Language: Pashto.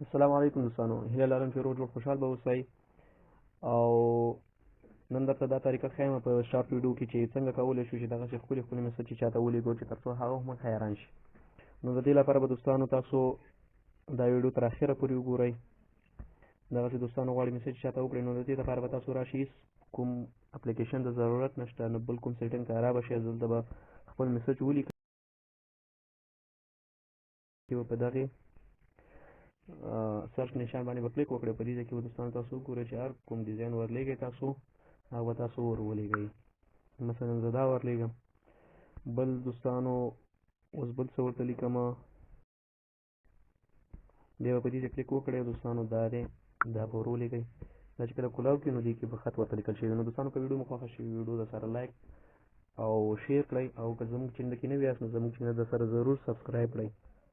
السلام علیکم دوستانو، هیله لرم چې روغ جوړ خوشحال به اوسئ. او نن درته دا طریقه ښیم په شارټ ویډیو کې چې څنګه کولی شو چې دغسې ښکلي ښکلي میسج چاته ولیږو چې تر څو هغه هم حیران شي. نو د دې لپاره به دوستانو تاسو دا ویډیو تر اخره پورې وګورئ. دغسې دوستانو غواړي میسج چاته وکړئ، نو د دې لپاره به تاسو راشئ. کوم اپلیکیشن د ضرورت نشته، نه بل کوم سیټینګ ته را به شئ. دلته به خپل میسج ولیکئ. په دغې سرچ نشان باندې به کلیک وکړئ. په دې ځای کې به دوستانو تاسو وګورئ چې هر کوم ډیزاین ورلیږئ تاسو هغه به تاسو ور ولیږئ. مثلا زه دا ورلیږم. بل دوستانو اوس بل څه ورته لیکمه، بیا به په دې ځای کلیک وکړئ. دوستانو دا دی، دا به ور ولیږئ. دا چې کله کولاو کړي نو دې کې به خط ورته لیکل شوي. نو دوستانو که ویډیو مو خوښه شي ویډیو د سره لایک او شیر کړئ، او که زموږ چینل کې نوي یاست نو زموږ چینل د سره ضرور سبسکرایب کړئ.